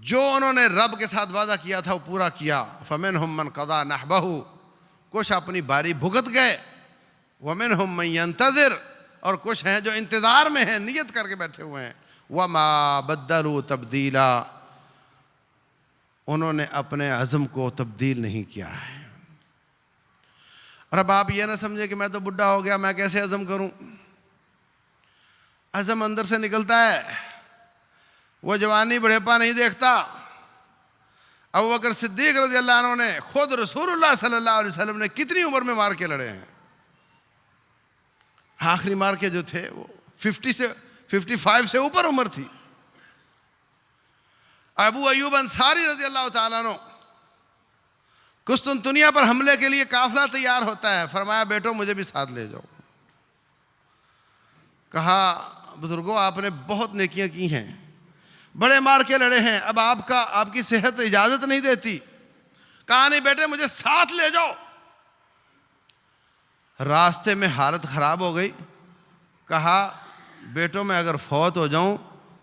جو انہوں نے رب کے ساتھ وعدہ کیا تھا وہ پورا کیا. فمنہم من قضا نحبہ، کچھ اپنی باری بھگت گئے. ومنہم من ینتظر، اور کچھ ہیں جو انتظار میں ہیں، نیت کر کے بیٹھے ہوئے ہیں. وما بدلوا تبدیلا، انہوں نے اپنے عزم کو تبدیل نہیں کیا ہے. اور اب آپ یہ نہ سمجھیں کہ میں تو بڈھا ہو گیا، میں کیسے عزم کروں. عزم اندر سے نکلتا ہے، وہ جوانی بڑھیپا نہیں دیکھتا. ابوبکر صدیق رضی اللہ عنہ، نے خود رسول اللہ صلی اللہ علیہ وسلم نے کتنی عمر میں مار کے لڑے ہیں. آخری مار کے جو تھے وہ 55 سے اوپر عمر تھی. ابو ایوب انصاری رضی اللہ تعالیٰ عنہ قسطنطنیہ پر حملے کے لیے قافلہ تیار ہوتا ہے. فرمایا بیٹو مجھے بھی ساتھ لے جاؤ. کہا بزرگوں آپ نے بہت نیکیاں کی ہیں, بڑے مار کے لڑے ہیں, اب آپ کی صحت اجازت نہیں دیتی. کہا نہیں بیٹے مجھے ساتھ لے جاؤ. راستے میں حالت خراب ہو گئی. کہا بیٹوں میں اگر فوت ہو جاؤں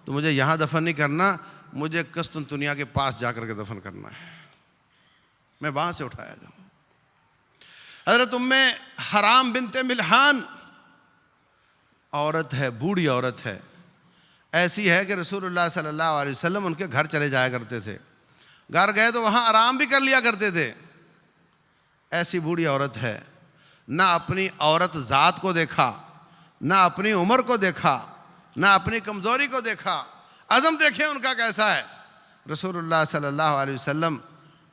تو مجھے یہاں دفن نہیں کرنا, مجھے قسطنطنیہ کے پاس جا کر کے دفن کرنا ہے, میں وہاں سے اٹھایا جاؤں. حضرت حرام بنت ملحان عورت ہے, بوڑھی عورت ہے, ایسی ہے کہ رسول اللہ صلی اللہ علیہ وسلم ان کے گھر چلے جایا کرتے تھے. گھر گئے تو وہاں آرام بھی کر لیا کرتے تھے. ایسی بوڑھی عورت ہے, نہ اپنی عورت ذات کو دیکھا, نہ اپنی عمر کو دیکھا, نہ اپنی کمزوری کو دیکھا. عزم دیکھیں ان کا کیسا ہے. رسول اللہ صلی اللہ علیہ وسلم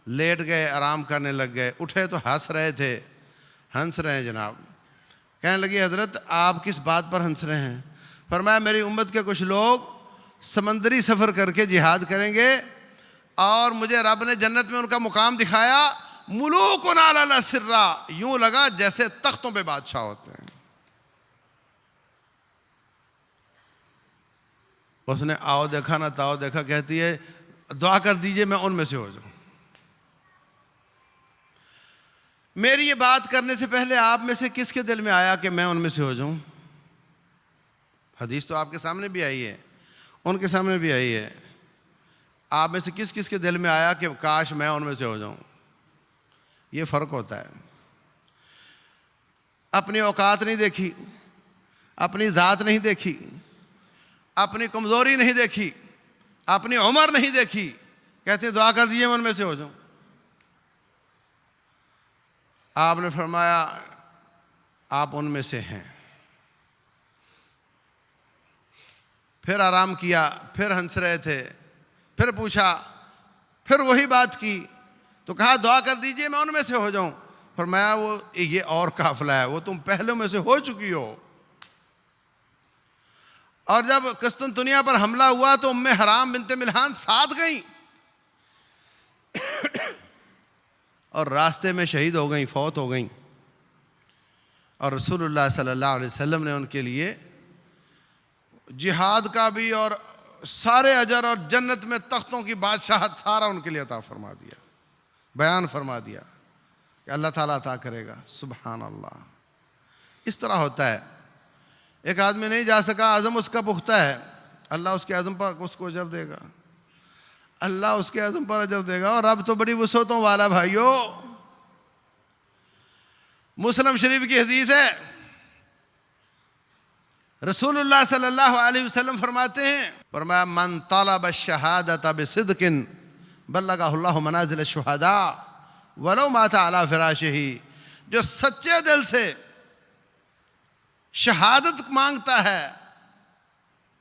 لیٹ گئے, آرام کرنے لگ گئے. اٹھے تو ہنس رہے ہیں جناب. کہنے لگی حضرت آپ کس بات پر ہنس رہے ہیں؟ فرمایا میری امت کے کچھ لوگ سمندری سفر کر کے جہاد کریں گے اور مجھے رب نے جنت میں ان کا مقام دکھایا, ملوکن علی الاسرا, یوں لگا جیسے تختوں پہ بادشاہ ہوتے ہیں. اس نے آؤ دیکھا نہ تاؤ دیکھا, کہتی ہے دعا کر دیجئے میں ان میں سے ہو جاؤں. میری یہ بات کرنے سے پہلے آپ میں سے کس کے دل میں آیا کہ میں ان میں سے ہو جاؤں؟ حدیث تو آپ کے سامنے بھی آئی ہے, ان کے سامنے بھی آئی ہے. آپ میں سے کس کے دل میں آیا کہ کاش میں ان میں سے ہو جاؤں؟ یہ فرق ہوتا ہے. اپنی اوقات نہیں دیکھی, اپنی ذات نہیں دیکھی, اپنی کمزوری نہیں دیکھی, اپنی عمر نہیں دیکھی, کہتے ہیں دعا کر دیجئے میں ان میں سے ہو جاؤں. آپ نے فرمایا آپ ان میں سے ہیں. پھر آرام کیا, پھر ہنس رہے تھے, پھر پوچھا, پھر وہی بات کی تو کہا دعا کر دیجئے میں ان میں سے ہو جاؤں. فرمایا وہ یہ اور قافلہ ہے, وہ تم پہلوں میں سے ہو چکی ہو. اور جب قسطنطنیہ پر حملہ ہوا تو حرام بنت ملحان ساتھ گئیں اور راستے میں شہید ہو گئیں, فوت ہو گئیں. اور رسول اللہ صلی اللہ علیہ وسلم نے ان کے لیے جہاد کا بھی اور سارے اجر اور جنت میں تختوں کی بادشاہت سارا ان کے لیے عطا فرما دیا, بیان فرما دیا کہ اللہ تعالیٰ عطا کرے گا. سبحان اللہ. اس طرح ہوتا ہے. ایک آدمی نہیں جا سکا, عزم اس کا پختہ ہے, اللہ اس کے عزم پر اس کو اجر دے گا, اللہ اس کے عزم پر اجر دے گا. اور اب تو بڑی وسعتوں والا بھائیو. مسلم شریف کی حدیث ہے, رسول اللہ صلی اللہ علیہ وسلم فرماتے ہیں, فرمایا من طلب الشہادۃ بصدق بلغہ اللہ منازل الشہداء ولو مات علی فراشہ. جو سچے دل سے شہادت مانگتا ہے,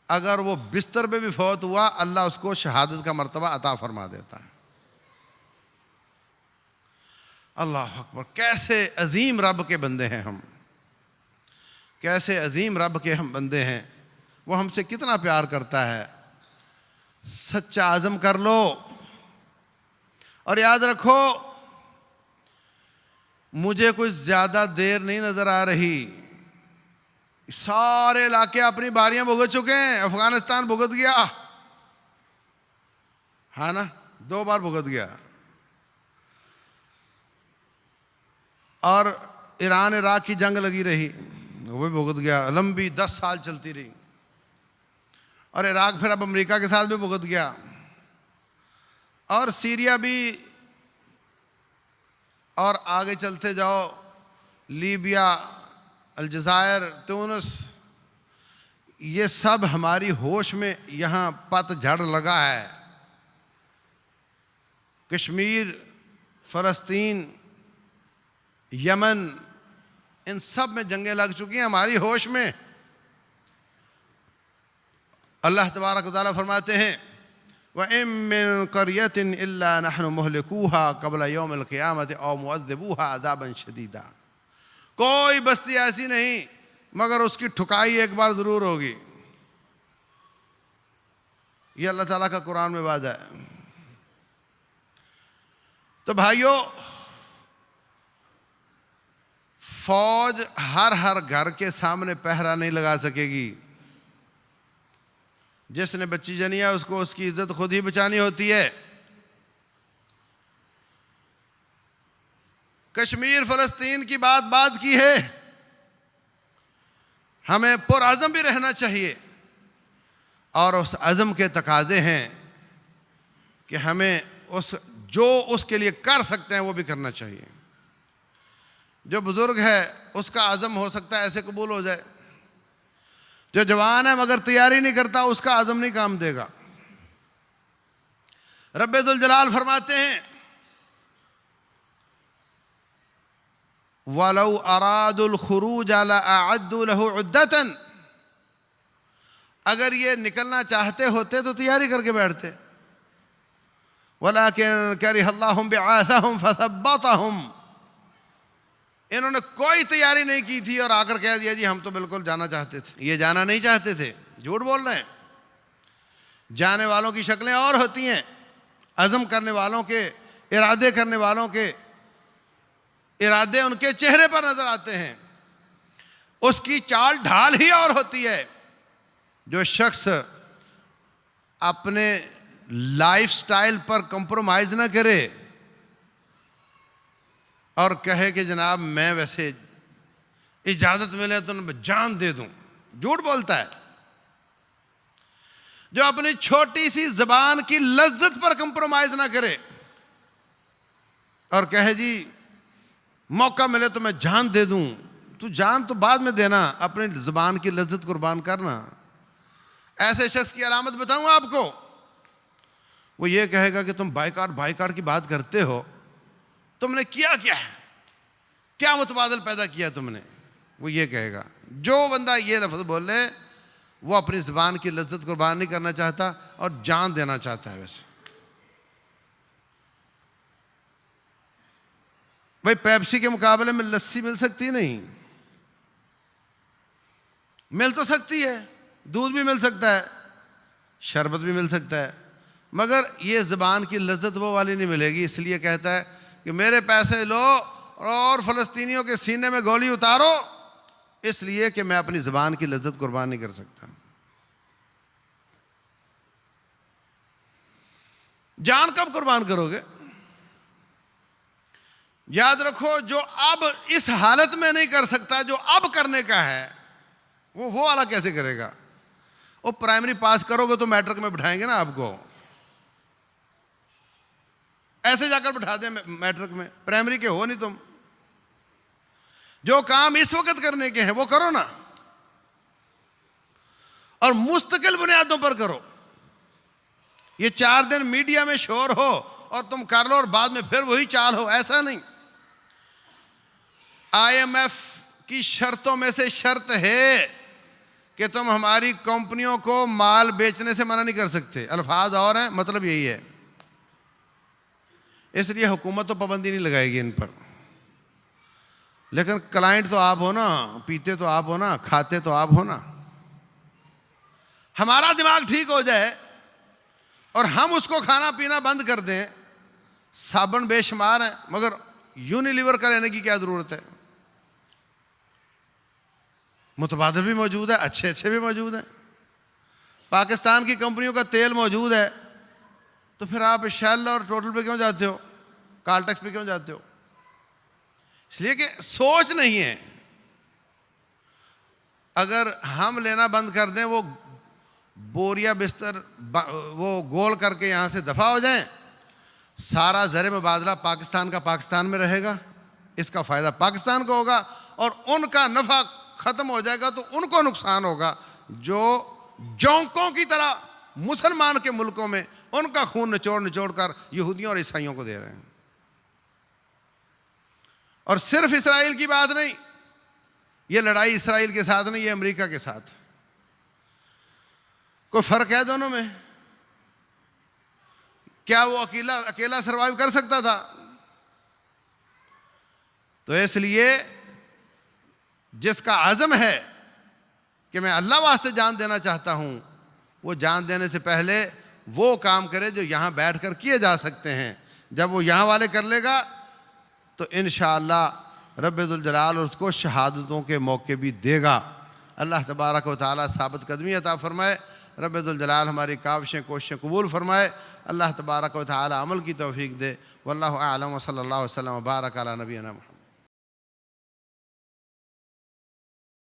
اگر وہ بستر پہ بھی فوت ہوا اللہ اس کو شہادت کا مرتبہ عطا فرما دیتا ہے. اللہ اکبر. کیسے عظیم رب کے بندے ہیں ہم, کیسے عظیم رب کے ہم بندے ہیں. وہ ہم سے کتنا پیار کرتا ہے. سچا عزم کر لو اور یاد رکھو مجھے کوئی زیادہ دیر نہیں نظر آ رہی. سارے علاقے اپنی باریاں بھگت چکے ہیں. افغانستان بھگت گیا, ہاں نا, 2 بار بھگت گیا. اور ایران عراق کی جنگ لگی رہی, وہ بھی بھگت گیا, لمبی 10 سال چلتی رہی. اور عراق پھر اب امریکہ کے ساتھ بھی بھگت گیا. اور سیریا بھی, اور آگے چلتے جاؤ, لیبیا, الجزائر, تونس, یہ سب ہماری ہوش میں یہاں پت جھڑ لگا ہے. کشمیر, فلسطین, یمن, ان سب میں جنگیں لگ چکی ہیں ہماری ہوش میں. اللہ تبارک و تعالیٰ فرماتے ہیں وَإِن مِّن قَرْيَةٍ إِلَّا نَحْنُ مُهْلِكُوهَا قَبْلَ يَوْمِ الْقِيَامَةِ أَوْ مُعَذِّبُوهَا عَذَابًا شَدِيدًا. کوئی بستی ایسی نہیں مگر اس کی ٹھکائی ایک بار ضرور ہوگی. یہ اللہ تعالیٰ کا قرآن میں واضح ہے. تو بھائیوں، فوج ہر گھر کے سامنے پہرا نہیں لگا سکے گی. جس نے بچی جنی ہے اس کو اس کی عزت خود ہی بچانی ہوتی ہے. کشمیر فلسطین کی بات کی ہے. ہمیں پرعزم بھی رہنا چاہیے، اور اس عزم کے تقاضے ہیں کہ ہمیں جو اس کے لیے کر سکتے ہیں وہ بھی کرنا چاہیے. جو بزرگ ہے اس کا عزم ہو سکتا ہے ایسے قبول ہو جائے. جو جوان ہے مگر تیاری نہیں کرتا اس کا عزم نہیں کام دے گا. رب ذوالجلال فرماتے ہیں وَلَوْ أَرَادُوا الْخُرُوجَ لَأَعَدُّوا لَهُ عُدَّةً. اگر یہ نکلنا چاہتے ہوتے تو تیاری کر کے بیٹھتے. وَلَكِنْ كَرِهَ اللَّهُ بِعَاثَهُمْ فَثَبَّطَهُمْ. انہوں نے کوئی تیاری نہیں کی تھی اور آ کر کہہ دیا جی ہم تو بالکل جانا چاہتے تھے. یہ جانا نہیں چاہتے تھے، جھوٹ بول رہے ہیں. جانے والوں کی شکلیں اور ہوتی ہیں. عزم کرنے والوں کے، ارادے کرنے والوں کے ارادے ان کے چہرے پر نظر آتے ہیں. اس کی چال ڈھال ہی اور ہوتی ہے. جو شخص اپنے لائف سٹائل پر کمپرومائز نہ کرے اور کہے کہ جناب میں ویسے اجازت ملے تو میں جان دے دوں، جھوٹ بولتا ہے. جو اپنی چھوٹی سی زبان کی لذت پر کمپرومائز نہ کرے اور کہے جی موقع ملے تو میں جان دے دوں. تو جان تو بعد میں دینا، اپنی زبان کی لذت قربان کرنا. ایسے شخص کی علامت بتاؤں آپ کو، وہ یہ کہے گا کہ تم بائیکاٹ کی بات کرتے ہو، تم نے کیا ہے، کیا متبادل پیدا کیا تم نے. وہ یہ کہے گا. جو بندہ یہ لفظ بولے وہ اپنی زبان کی لذت قربان نہیں کرنا چاہتا اور جان دینا چاہتا ہے. ویسے بھائی پیپسی کے مقابلے میں لسی مل سکتی نہیں؟ مل تو سکتی ہے، دودھ بھی مل سکتا ہے، شربت بھی مل سکتا ہے، مگر یہ زبان کی لذت وہ والی نہیں ملے گی. اس لیے کہتا ہے کہ میرے پیسے لو اور فلسطینیوں کے سینے میں گولی اتارو، اس لیے کہ میں اپنی زبان کی لذت قربان نہیں کر سکتا. جان کب قربان کرو گے؟ یاد رکھو، جو اب اس حالت میں نہیں کر سکتا، جو اب کرنے کا ہے وہ والا کیسے کرے گا؟ وہ پرائمری پاس کرو گے تو میٹرک میں بٹھائیں گے نا آپ کو. ایسے جا کر بٹھا دیں میٹرک میں، پرائمری کے ہو نہیں تم. جو کام اس وقت کرنے کے ہیں وہ کرو نا، اور مستقل بنیادوں پر کرو. یہ 4 دن میڈیا میں شور ہو اور تم کر لو اور بعد میں پھر وہی چال ہو، ایسا نہیں. IMF کی شرطوں میں سے شرط ہے کہ تم ہماری کمپنیوں کو مال بیچنے سے منع نہیں کر سکتے. الفاظ اور ہیں، مطلب یہی ہے. اس لیے حکومت تو پابندی نہیں لگائے گی ان پر، لیکن کلائنٹ تو آپ ہو نا، پیتے تو آپ ہو نا، کھاتے تو آپ ہو نا. ہمارا دماغ ٹھیک ہو جائے اور ہم اس کو کھانا پینا بند کر دیں. صابن بے شمار ہیں مگر یونیلیور کا لینے کی کیا ضرورت ہے؟ متبادل بھی موجود ہے، اچھے بھی موجود ہیں. پاکستان کی کمپنیوں کا تیل موجود ہے، تو پھر آپ شیل اور ٹوٹل پہ کیوں جاتے ہو؟ کالٹیکس پہ کیوں جاتے ہو؟ اس لیے کہ سوچ نہیں ہے. اگر ہم لینا بند کر دیں، وہ بوریا بستر وہ گول کر کے یہاں سے دفع ہو جائیں، سارا زر مبادلہ پاکستان کا پاکستان میں رہے گا، اس کا فائدہ پاکستان کو ہوگا، اور ان کا نفع ختم ہو جائے گا تو ان کو نقصان ہوگا جو جونکوں کی طرح مسلمان کے ملکوں میں ان کا خون نچوڑ کر یہودیوں اور عیسائیوں کو دے رہے ہیں. اور صرف اسرائیل کی بات نہیں، یہ لڑائی اسرائیل کے ساتھ نہیں، یہ امریکہ کے ساتھ. کوئی فرق ہے دونوں میں؟ کیا وہ اکیلا سروائیو کر سکتا تھا؟ تو اس لیے جس کا عزم ہے کہ میں اللہ واسطے جان دینا چاہتا ہوں، وہ جان دینے سے پہلے وہ کام کرے جو یہاں بیٹھ کر کیے جا سکتے ہیں۔ جب وہ یہاں والے کر لے گا تو انشاءاللہ رب ذوالجلال اس کو شہادتوں کے موقع بھی دے گا۔ اللہ تبارک و تعالیٰ ثابت قدمی عطا فرمائے، رب ذوالجلال ہماری کاوشیں کوششیں قبول فرمائے، اللہ تبارک و تعالیٰ عمل کی توفیق دے۔ واللہ اعلم، وصلی اللہ وسلم وبارک علی نبینا محمد۔